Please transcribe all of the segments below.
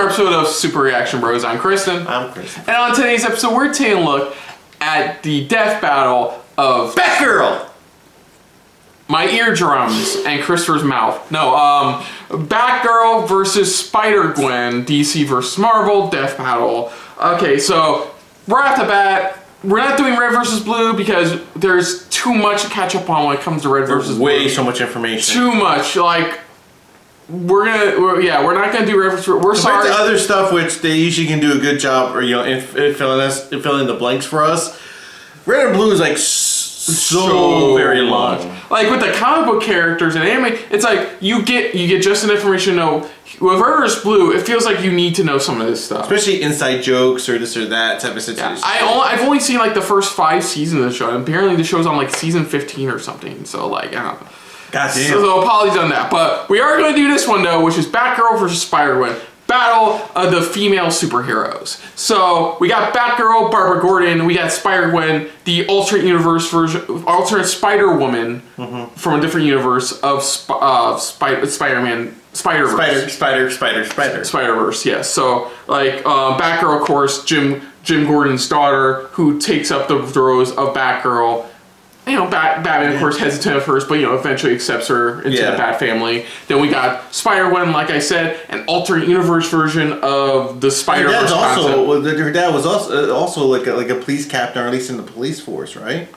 another episode of Super Reaction Bros. I'm Kristen. I'm Kristen. And on today's episode, we're taking a look at the death battle of Batgirl! my eardrums and Christopher's mouth. No, Batgirl versus Spider-Gwen, DC versus Marvel, death battle. Okay, so right off the bat, we're not doing red versus blue because there's too much to catch up on when it comes to red versus blue. Way so much information. Too much. Like, we're not gonna do red versus blue. We're Compared sorry. to other stuff, which they usually can do a good job, or in filling in the blanks for us. Red and blue is like so very long. Like with the comic book characters and anime, it's like you get just enough information to know. With red versus blue, it feels like you need to know some of this stuff, especially inside jokes or this or that type of situation. Yeah, I've only seen like the first 5 seasons of the show, and apparently the show's on like season 15 or something. So like, I don't know. God damn. So apologies on that, but we are going to do this one though, which is Batgirl versus Spider-Gwen. Battle of the female superheroes. So we got Batgirl, Barbara Gordon. We got Spider-Gwen, the alternate universe version, alternate Spider-Woman from a different universe of Spider-Man, Spider-Verse. Spider-Verse. Yes. So like Batgirl, of course, Jim Gordon's daughter, who takes up the roles of Batgirl. You know, Batman, of course, hesitant at first, but, eventually accepts her into the Bat family. Then we got Spider-Gwen, like I said, an alternate universe version of the Spider-Verse concept. Her dad was also like a police captain, or at least in the police force, right?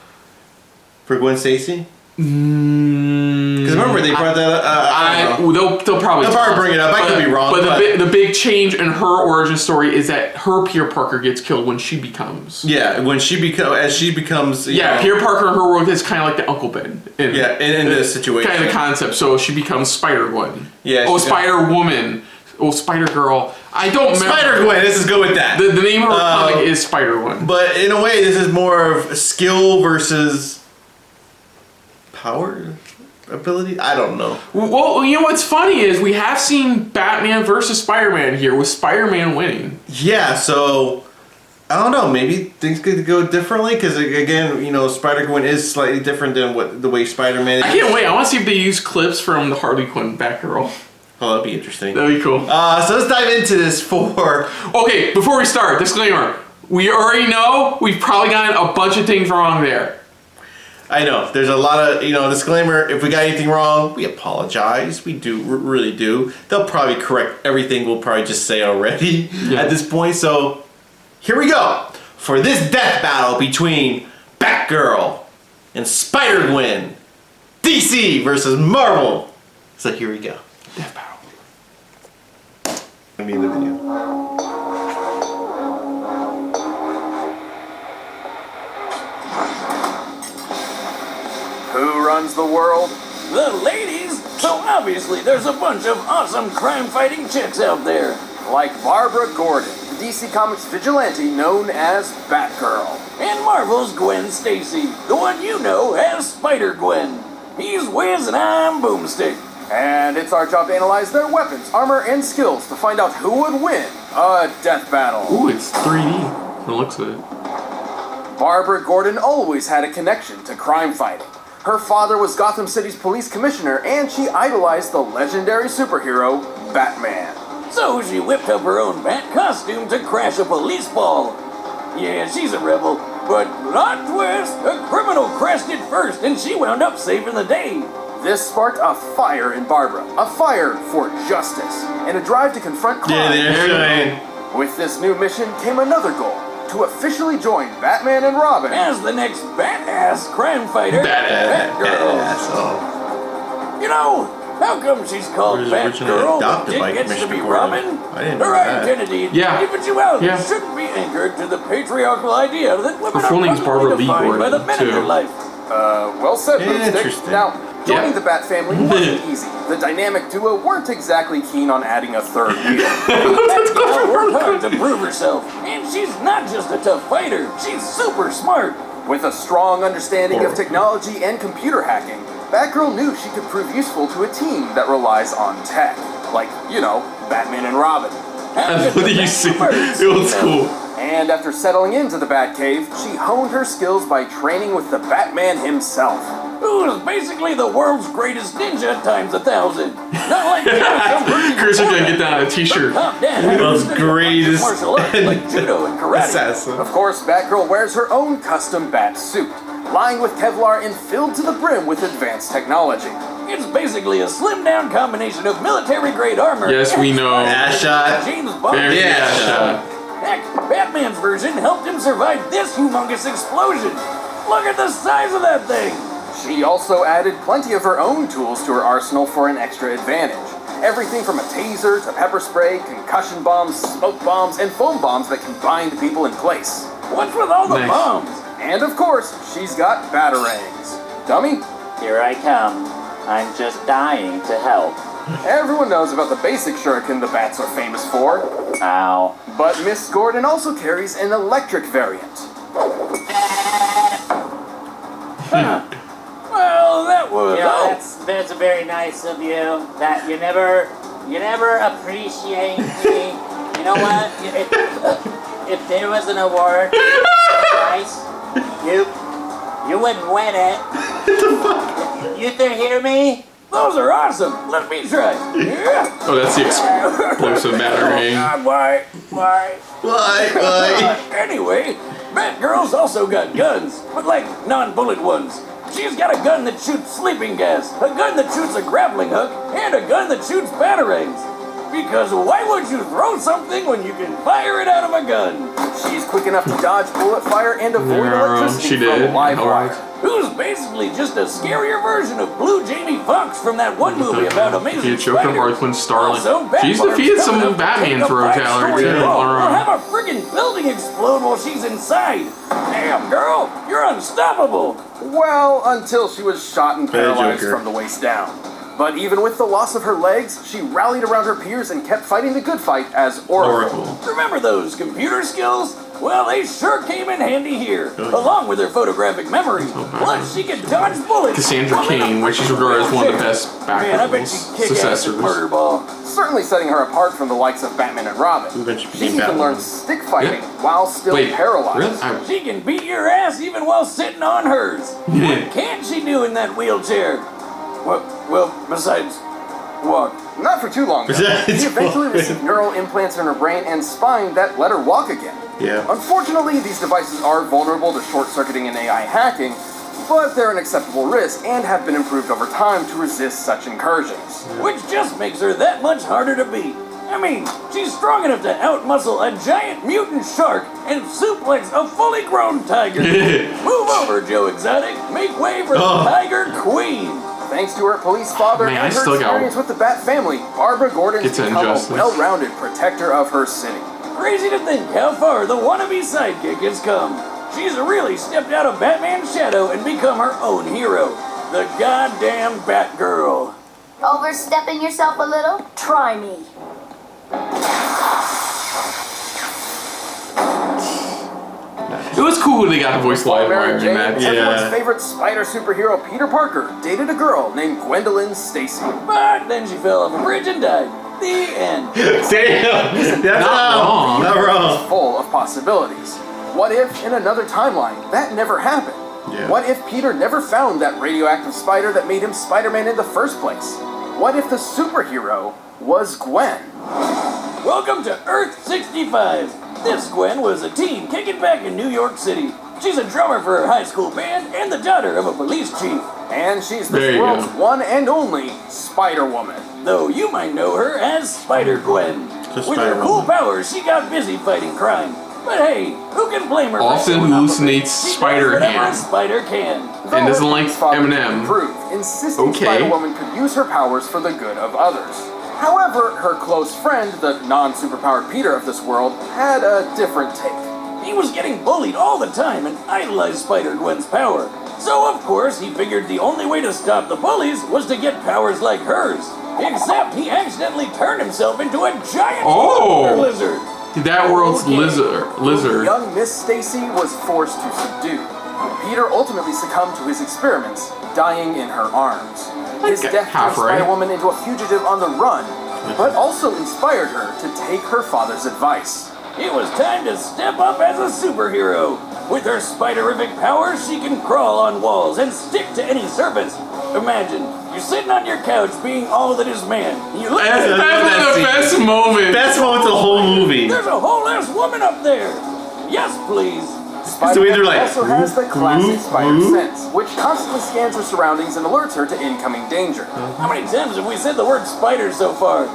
For Gwen Stacy? Because remember, they brought that up. They'll probably bring it up. I could be wrong. But the big change in her origin story is that her Peter Parker gets killed when she becomes. Yeah, when she becomes. Peter Parker in her world is kind of like the Uncle Ben. In this situation. Kind of the concept. So she becomes Spider-Gwen. Yeah. Spider-Woman. Spider-Girl. I don't remember. Spider-Gwen, let's just go with that. The name of her comic is Spider-Gwen. But in a way, this is more of skill versus power ability. I don't know. Well, what's funny is we have seen Batman versus Spider-Man here, with Spider-Man winning. Yeah, so I don't know. Maybe things could go differently because again, Spider-Gwen is slightly different than the way Spider-Man is. I can't wait. I want to see if they use clips from the Harley Quinn Batgirl. Oh, that'd be interesting. That'd be cool. So let's dive into this for... Okay, before we start, disclaimer. We already know we've probably gotten a bunch of things wrong there. I know. There's a lot of, disclaimer. If we got anything wrong, we apologize. We do, really do. They'll probably correct everything we'll probably just say already at this point. So, here we go. For this death battle between Batgirl and Spider-Gwen. DC versus Marvel. So, here we go. Death battle. Let me in the video. Who runs the world? The ladies! So obviously there's a bunch of awesome crime-fighting chicks out there. Like Barbara Gordon, the DC Comics vigilante known as Batgirl. And Marvel's Gwen Stacy, the one you know as Spider-Gwen. He's Wiz and I'm Boomstick. And it's our job to analyze their weapons, armor, and skills to find out who would win a death battle. Ooh, it's 3D. It looks good. Barbara Gordon always had a connection to crime fighting. Her father was Gotham City's police commissioner, and she idolized the legendary superhero, Batman. So she whipped up her own bat costume to crash a police ball. Yeah, she's a rebel, but plot twist, a criminal crashed it first, and she wound up saving the day. This sparked a fire in Barbara, a fire for justice, and a drive to confront crime. With this new mission came another goal: to officially join Batman and Robin as the next badass crime fighter, Batgirl. How come she's called Batgirl but Dick gets to be Robin? Her identity and individuality shouldn't be anchored to the patriarchal idea that women are fundamentally defined by the men in their life. Well said, Boomstick. Now, joining the Bat family wasn't easy. The dynamic duo weren't exactly keen on adding a third wheel. Batgirl worked hard to prove herself, and she's not just a tough fighter, she's super smart. With a strong understanding of technology and computer hacking, Batgirl knew she could prove useful to a team that relies on tech. Like, Batman and Robin. What do you see? It was cool. And after settling into the Batcave, she honed her skills by training with the Batman himself. Who is basically the world's greatest ninja times 1,000. Not like Chris is gonna get that on a t-shirt. World's greatest martial arts like judo and karate. assassin. Of course, Batgirl wears her own custom bat suit, lined with Kevlar and filled to the brim with advanced technology. It's basically a slimmed-down combination of military-grade armor. Yes, we know. Ass shot. James Bond. Very Yeah. shot. Heck, Batman's version helped him survive this humongous explosion. Look at the size of that thing. She also added plenty of her own tools to her arsenal for an extra advantage. Everything from a taser to pepper spray, concussion bombs, smoke bombs, and foam bombs that can bind people in place. What's with all the Nice. bombs? And of course, she's got batarangs. Dummy? Here I come. I'm just dying to help. Everyone knows about the basic shuriken the bats are famous for. Ow. But Miss Gordon also carries an electric variant. Well, that was... You know, that's very nice of you. That you never appreciate me. You know what? If there was an award prize, you wouldn't win it. You hear me? Those are awesome. Let me try. Yeah. Oh, that's the explosive batarang. God, why? Why? Anyway, Batgirl's also got guns, but like non-bullet ones. She's got a gun that shoots sleeping gas, a gun that shoots a grappling hook, and a gun that shoots batarangs. Because why would you throw something when you can fire it out of a gun? She's quick enough to dodge bullet fire and avoid electricity she from did. a live wire. Who's basically just a scarier version of Blue Jamie Foxx from that one movie about Amazing Joker, Spider. Harlequin, Starling. Also, She's Batman's defeated some coming up to Batman take a throw gallery five-story too wall. on her I'll own. have a friggin' building explode while she's inside. Damn, girl, you're unstoppable. Well, until she was shot and paralyzed Joker. from the waist down. But even with the loss of her legs, she rallied around her peers and kept fighting the good fight as Oracle. Remember those computer skills? Well, they sure came in handy here, along with her photographic memory. Plus, she could dodge bullets. Cassandra Cain, which is regarded as one of the best Man, I bet Batgirl's she'd kick ass at successors. murder ball. Certainly setting her apart from the likes of Batman and Robin. bet she She became even Batwoman. learned stick fighting while still Wait, paralyzed. really? She can beat your ass even while sitting on hers. What can't she do in that wheelchair? Well, besides walk. Not for too long, though. Besides She eventually walk. received neural implants in her brain and spine that let her walk again. Yeah. Unfortunately, these devices are vulnerable to short-circuiting and AI hacking, but they're an acceptable risk and have been improved over time to resist such incursions. Which just makes her that much harder to beat. I mean, she's strong enough to outmuscle a giant mutant shark and suplex a fully grown tiger. Move over, Joe Exotic. Make way for the Tiger Queen. Thanks to her police father Man, I and her still got- experience with the Bat family, Barbara Gordon's It's become a injustice. well-rounded protector of her city. Crazy to think how far the wannabe sidekick has come. She's really stepped out of Batman's shadow and become her own hero. The goddamn Batgirl. Overstepping yourself a little? Try me. It was cool when they got the voice live Mary wire in Jane, that. everyone's Yeah. favorite spider superhero Peter Parker dated a girl named Gwendolyn Stacy. But then she fell off a bridge and died. The end. Damn! That's Not wrong. Not wrong. Full of possibilities. What if, in another timeline, that never happened? Yeah. What if Peter never found that radioactive spider that made him Spider-Man in the first place? What if the superhero was Gwen? Welcome to Earth 65. This Gwen was a teen kicking back in New York City. She's a drummer for her high school band and the daughter of a police chief. And she's There this you world's go. one and only Spider-Woman. Though you might know her as Spider-Gwen. Just With her Spider-Woman. cool powers, she got busy fighting crime. But hey, who can blame her? for Often showing up a bit? hallucinates She does Spider whatever Ham. a spider can. Though And doesn't her like police father Eminem. approved, insisting Okay. Spider-Woman could use her powers for the good of others. However, her close friend, the non-superpowered Peter of this world, had a different take. He was getting bullied all the time and idolized Spider-Gwen's power. So of course he figured the only way to stop the bullies was to get powers like hers. Except he accidentally turned himself into a giant Oh! lizard. That world's lizard. Young Miss Stacy was forced to subdue. Peter ultimately succumbed to his experiments, dying in her arms. His Okay, death turned half right. Spider-Woman into a fugitive on the run, but also inspired her to take her father's advice. it was time to step up as a superhero. With her spiderific powers, she can crawl on walls and stick to any surface. Imagine, you're sitting on your couch being all that is man. You look That's the best moment. Best moment of the whole movie. There's a whole ass woman up there. Yes, please. Spider-Man also has the classic spider sense, which constantly scans her surroundings and alerts her to incoming danger. How many times have we said the word spider so far?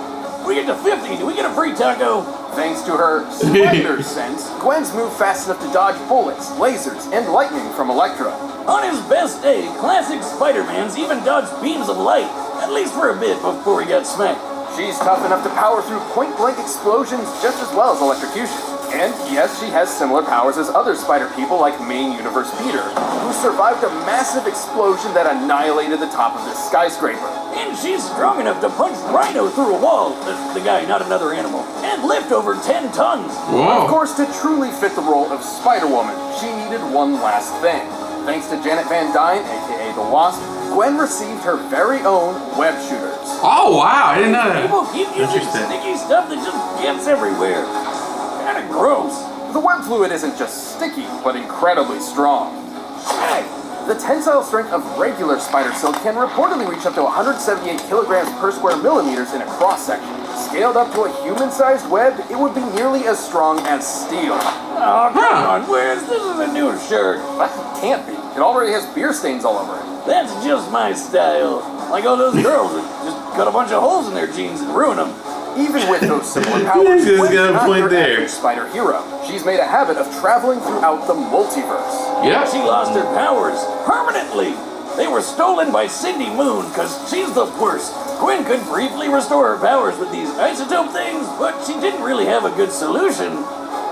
We get to 50, do we get a free taco? Thanks to her spider sense, Gwen's move fast enough to dodge bullets, lasers, and lightning from Elektra. On his best day, classic Spider-Man's even dodged beams of light, at least for a bit before he got smacked. She's tough enough to power through point-blank explosions just as well as electrocution. And yes, she has similar powers as other spider people like main universe Peter, who survived a massive explosion that annihilated the top of this skyscraper. And she's strong enough to punch Rhino through a wall, the guy, not another animal, and lift over 10 tons. Whoa. Of course, to truly fit the role of Spider-Woman, she needed one last thing. Thanks to Janet Van Dyne, aka the Wasp, Gwen received her very own web shooters. Oh wow, I didn't know that. People keep using sticky stuff that just gets everywhere. Kinda gross. The web fluid isn't just sticky, but incredibly strong. Hey! The tensile strength of regular spider silk can reportedly reach up to 178 kilograms per square millimeters in a cross-section. Scaled up to a human-sized web, it would be nearly as strong as steel. Oh, come on, Wiz, this is a new shirt. That can't be. It already has beer stains all over it. That's just my style. Like all those girls that just cut a bunch of holes in their jeans and ruin them. Even with those similar powers, He's Gwen's got a not point your there. average spider hero. She's made a habit of traveling throughout the multiverse. Yeah. She lost her powers permanently. They were stolen by Cindy Moon because she's the worst. Gwen could briefly restore her powers with these isotope things, but she didn't really have a good solution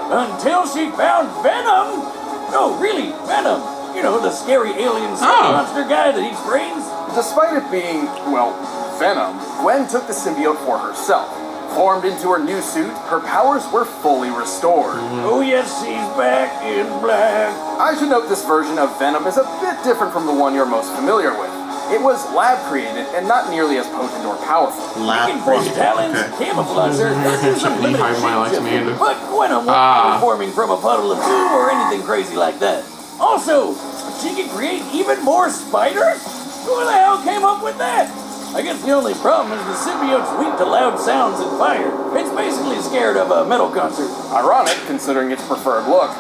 until she found Venom. No, really, Venom. You know, the scary alien monster guy that eats brains. Despite it being, well, Venom, Gwen took the symbiote for herself. Formed into her new suit, her powers were fully restored. Oh yes, she's back in black. I should note this version of Venom is a bit different from the one you're most familiar with. It was lab-created and not nearly as potent or powerful. Looking for talents, camouflage her, and do some limited shape-shifting. But Gwen won't be forming from a puddle of goo or anything crazy like that. Also, she can create even more spiders? Who the hell came up with that? I guess the only problem is the symbiote's weak to loud sounds and fire. It's basically scared of a metal concert. Ironic, considering its preferred look.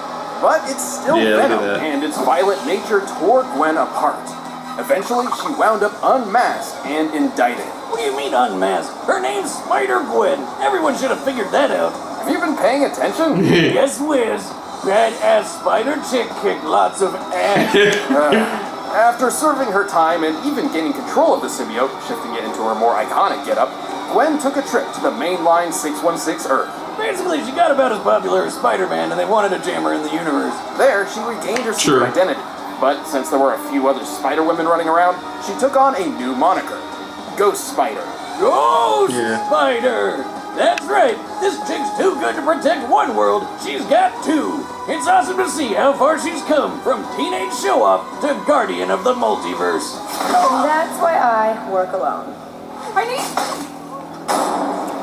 But it's still Venom, and its violent nature tore Gwen apart. Eventually, she wound up unmasked and indicted. What do you mean unmasked? Her name's Spider-Gwen. Everyone should have figured that out. Have you been paying attention? Yes, Wiz. Badass spider chick kicked lots of ass. After serving her time and even gaining control of the symbiote, shifting it into her more iconic getup, Gwen took a trip to the mainline 616 Earth. Basically, she got about as popular as Spider-Man, and they wanted to jam her in the universe. There, she regained her secret identity. But since there were a few other Spider-Women running around, she took on a new moniker. Ghost Spider. Ghost Spider! That's right, this chick's too good to protect one world, she's got two. It's awesome to see how far she's come from teenage show-off to guardian of the multiverse. And that's why I work alone.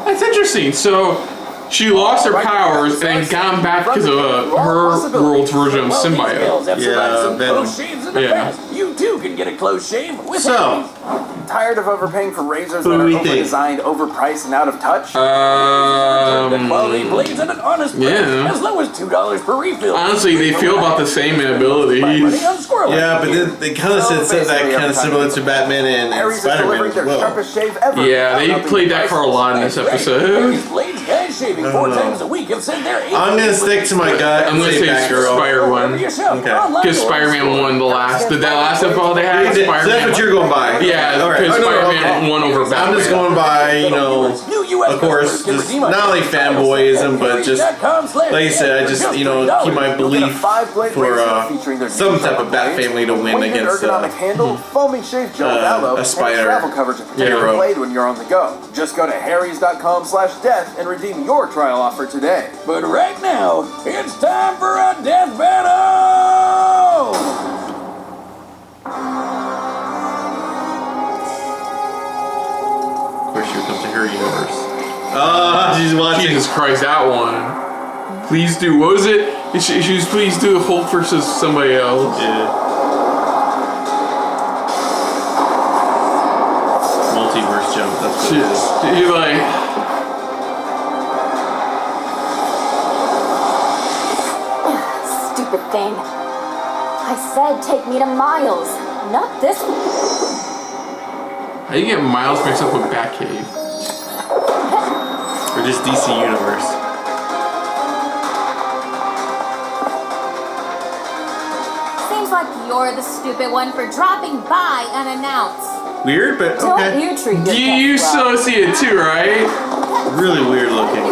That's interesting. So she lost her powers and then got back because of her world's version of symbiote. You too can get a close shave with Tired of overpaying for razors that are over-designed, overpriced, and out of touch? Quality blades at an honest price, as low as $2 per refill. Honestly, they feel about the same in abilities. Yeah, but they kind of said that kind of similar to Batman and Spider-Man as well. Yeah, they played that card a lot in this episode. I'm gonna stick to my gut. I'm gonna say Spider-Gwen. Because Spider-Man won the last episode they had. So that's what you're going by. Yeah, because Spider-Man won over Batman. I'm just going by, of course, just not only fanboyism, but just, like you said, I just, keep my belief for some type of Bat family to win against a spider hero. When you're on the go. Just go to harrys.com/death and redeem your trial offer today. But right now, it's time for a death battle! Of course, here comes to her universe. Oh, she's watching. Jesus Christ, that one. Please do. What was it? She was please do Hulk versus somebody else. Yeah. Multiverse jump. That's what it is. You're like. Stupid thing. I said take me to Miles, not this one. How do you get Miles mixed up with Batcave? Or just DC Universe. Seems like you're the stupid one for dropping by unannounced. Weird, but okay. Don't you treat your You pets well. so see it too, right? Really weird looking.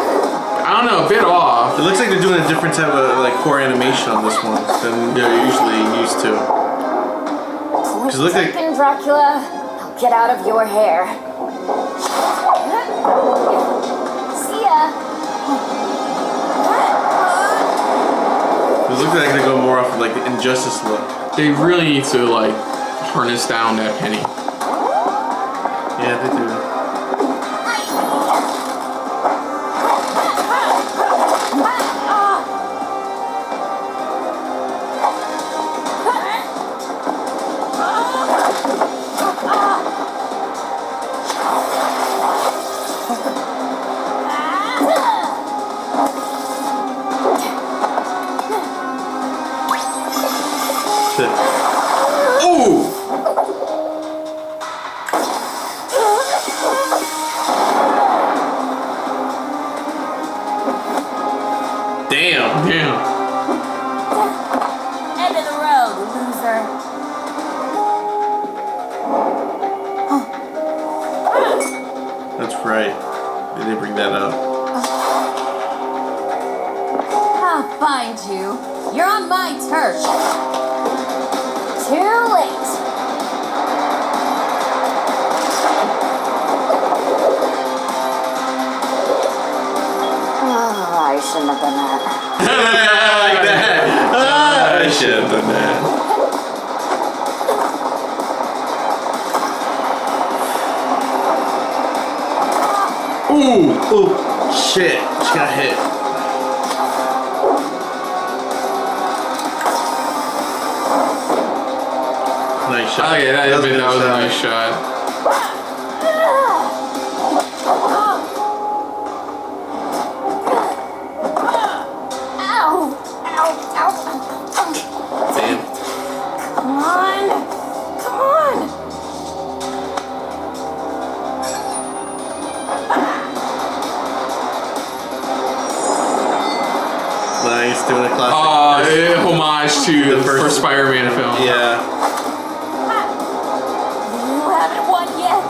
I don't know, a bit off. It looks like they're doing a different type of like core animation on this one than they're usually used to. Because it looks like Dracula, I'll get out of your hair. See ya. it looks like they go more off of like the Injustice look. They really need to like harness down that penny. Yeah, they do. Ooh! Damn. Damn. End of the road, loser. That's right. They did bring that up. I'll find you. You're on my turf. Too late. Oh, I shouldn't have done that. Like that. I should have done that. Ooh! Oh, shit. She got hit. Nice shot. Oh yeah, that was a nice shot. Ow! Ow! Ow! Damn. Come on! Come on! Nice, doing a classic. Homage to the first Spider-Man film. Yeah. You haven't won yet.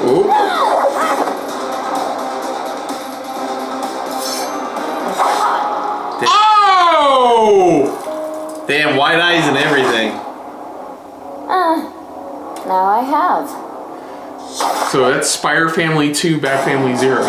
Ooh. Oh! Damn, white eyes and everything. Now I have. So that's Spider Family 2, Bat Family 0.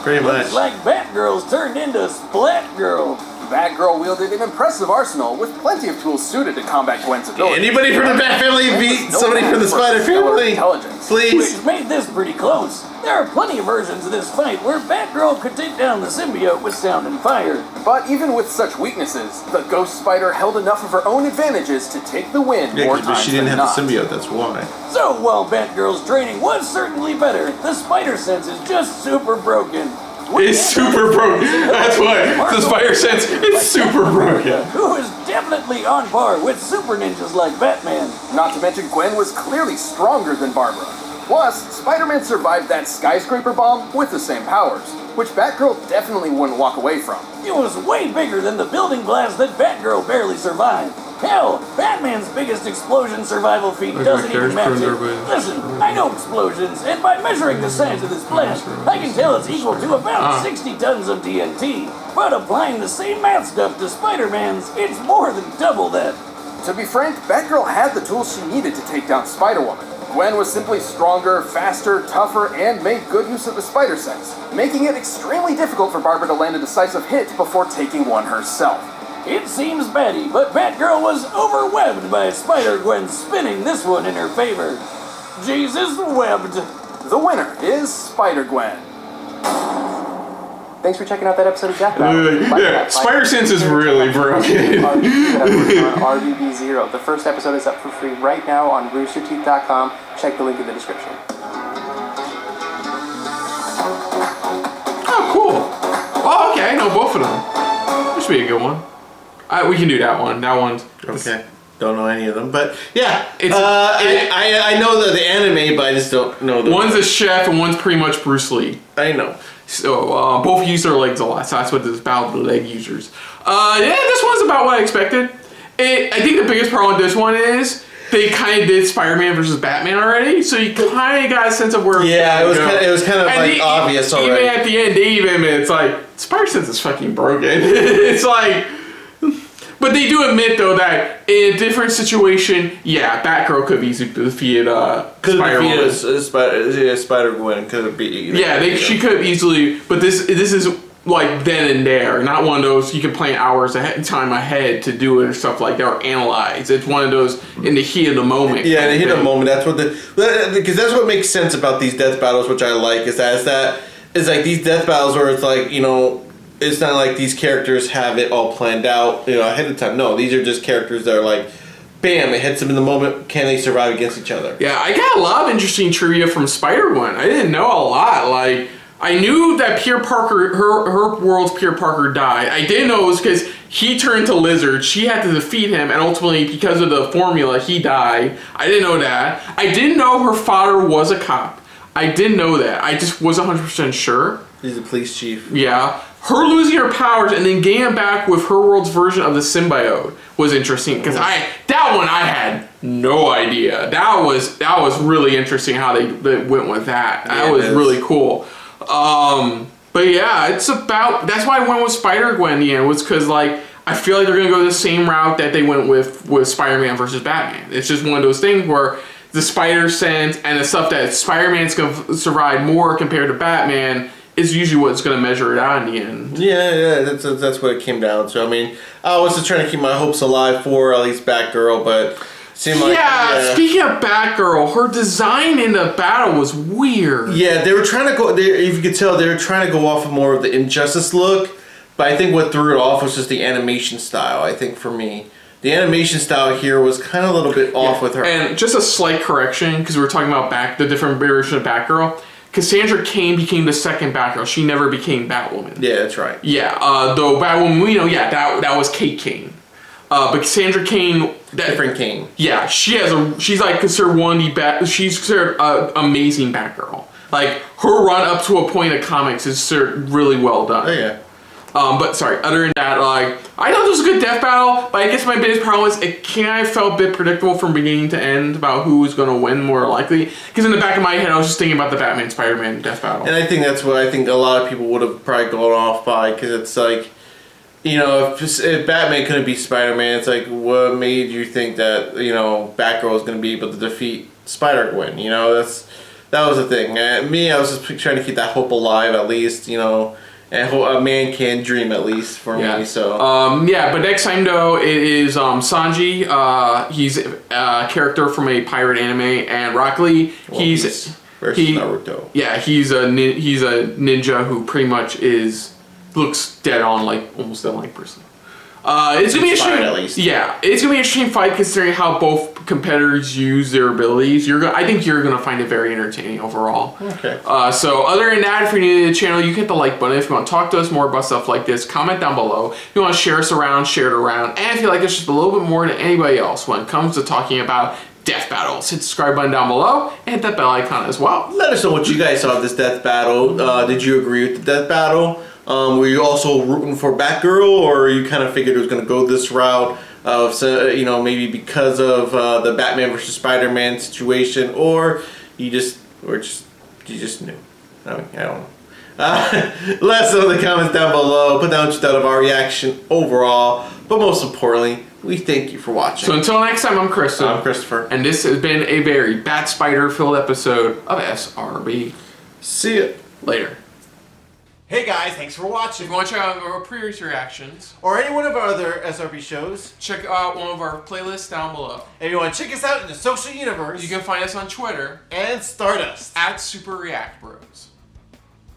Pretty much. Like Batgirl's turned into Splatgirl. Batgirl wielded an impressive arsenal with plenty of tools suited to combat Gwen's ability. Anybody from the Bat Family beat somebody from the Spider Family? Intelligence. Please. Which made this pretty close. There are plenty of versions of this fight where Batgirl could take down the symbiote with sound and fire. But even with such weaknesses, the Ghost Spider held enough of her own advantages to take the win Yeah, more but times she didn't than have not. the symbiote, that's why. So while Batgirl's training was certainly better, the spider sense is just super broken. It's super broken. That's why. The Spider Sense, it's super broken. Who is definitely on par with super ninjas like Batman. Not to mention Gwen was clearly stronger than Barbara. Plus, Spider-Man survived that skyscraper bomb with the same powers, which Batgirl definitely wouldn't walk away from. It was way bigger than the building blast that Batgirl barely survived. Hell, Batman's biggest explosion survival feat doesn't even match it. Listen, I know explosions, and by measuring the size of this blast, I can tell it's equal to about 60 tons of TNT. But applying the same math stuff to Spider-Man's, it's more than double that. To be frank, Batgirl had the tools she needed to take down Spider-Woman. Gwen was simply stronger, faster, tougher, and made good use of the spider sense, making it extremely difficult for Barbara to land a decisive hit before taking one herself. It seems Betty, but Batgirl was overwhelmed by Spider-Gwen spinning this one in her favor. Jesus webbed. The winner is Spider-Gwen. Thanks for checking out that episode of Death Battle. Yeah, Spider-Sense is really broken. on RBB0. The first episode is up for free right now on roosterteeth.com. Check the link in the description. Oh, cool. Oh, okay, I know both of them. This should be a good one. We can do that one. That one's... Okay. Don't know any of them, but yeah, I know the anime, but I just don't know the one's a chef and one's pretty much Bruce Lee. I know. So both use their legs a lot, so that's what this is about, the leg users. Yeah, this one's about what I expected. I think the biggest problem with this one is they kind of did Spider-Man versus Batman already, so you kind of got a sense of where. Yeah, it was kind of like obvious already. Even at the end, they even admit it's like Spider-Sense is fucking broken. It's like. But they do admit, though, that in a different situation, yeah, Batgirl could have easily defeated Spider-Woman. Spider-Gwen could have beat. She could have easily, but this is like then and there, not one of those you can plan hours time ahead to do it or stuff like that or analyze. It's one of those in the heat of the moment. Yeah, in the heat of the moment. That's what because that's what makes sense about these death battles, which I like, is like these death battles where it's like, you know. It's not like these characters have it all planned out, you know, ahead of time. No, these are just characters that are like, bam, it hits them in the moment. Can they survive against each other? Yeah, I got a lot of interesting trivia from Spider-Gwen. I didn't know a lot. Like, I knew that Peter Parker, her world's Peter Parker died. I didn't know it was because he turned to Lizard. She had to defeat him, and ultimately, because of the formula, he died. I didn't know that. I didn't know her father was a cop. I didn't know that. I just wasn't 100% sure. He's a police chief. Yeah. Her losing her powers and then getting it back with her world's version of the symbiote was interesting because that one I had no idea. That was really interesting how they went with that. That was really cool. But yeah, that's why I went with Spider-Gwen in the end, was because like I feel like they're gonna go the same route that they went with Spider-Man versus Batman. It's just one of those things where the spider sense and the stuff that Spider-Man's gonna survive more compared to Batman is usually what's going to measure it out in the end. Yeah, that's what it came down to. I mean, I was just trying to keep my hopes alive for at least Batgirl, but it seemed like... Yeah, speaking of Batgirl, her design in the battle was weird. Yeah, they were trying to go... if you could tell, they were trying to go off of more of the Injustice look, but I think what threw it off was just the animation style, I think, for me. The animation style here was kind of a little bit off with her. And just a slight correction, because we were talking about the different version of Batgirl. Cassandra Cain became the second Batgirl. She never became Batwoman. Yeah, that's right. Yeah, though Batwoman, we know, that was Kate Kane. But Cassandra Cain... Different Kane. Yeah, she's like considered one of the she's considered an amazing Batgirl. Like, her run up to a point of comics is really well done. Oh, yeah. But sorry, other than that, like, I thought this was a good death battle, but I guess my biggest problem is it kind of felt a bit predictable from beginning to end about who was going to win more likely. Because in the back of my head, I was just thinking about the Batman Spider-Man death battle. And I think that's what I think a lot of people would have probably gone off by, because it's like, you know, if Batman couldn't be Spider-Man, it's like, what made you think that, you know, Batgirl was going to be able to defeat Spider-Gwen? You know, that was the thing. Me, I was just trying to keep that hope alive, at least, you know. And a man can dream, at least, for me, so... but next time, though, it is Sanji. He's a character from a pirate anime, and Rock Lee, versus Naruto. Yeah, he's a ninja who pretty much looks dead on, like, almost dead-like person. It's gonna be interesting. At least. Yeah, it's gonna be an interesting fight considering how both competitors use their abilities. I think you're gonna find it very entertaining overall. Okay. So other than that, if you're new to the channel, you hit the like button. If you want to talk to us more about stuff like this, comment down below. If you want to share us around, share it around. And if you like us just a little bit more than anybody else when it comes to talking about death battles, hit the subscribe button down below and hit that bell icon as well. Let us know what you guys saw of this death battle. Did you agree with the death battle? Were you also rooting for Batgirl, or you kind of figured it was going to go this route of, you know, maybe because of the Batman versus Spider-Man situation, or you just knew? I mean, I don't know. Let us know in the comments down below. Put down what you thought of our reaction overall, but most importantly, we thank you for watching. So until next time, I'm Kristen. I'm Christopher. And this has been a very Bat Spider filled episode of SRB. See ya. Later. Hey guys, thanks for watching. If you want to check out our previous reactions, or any one of our other SRB shows, check out one of our playlists down below. If you want to check us out in the social universe, you can find us on Twitter and Stardust at Super React Bros.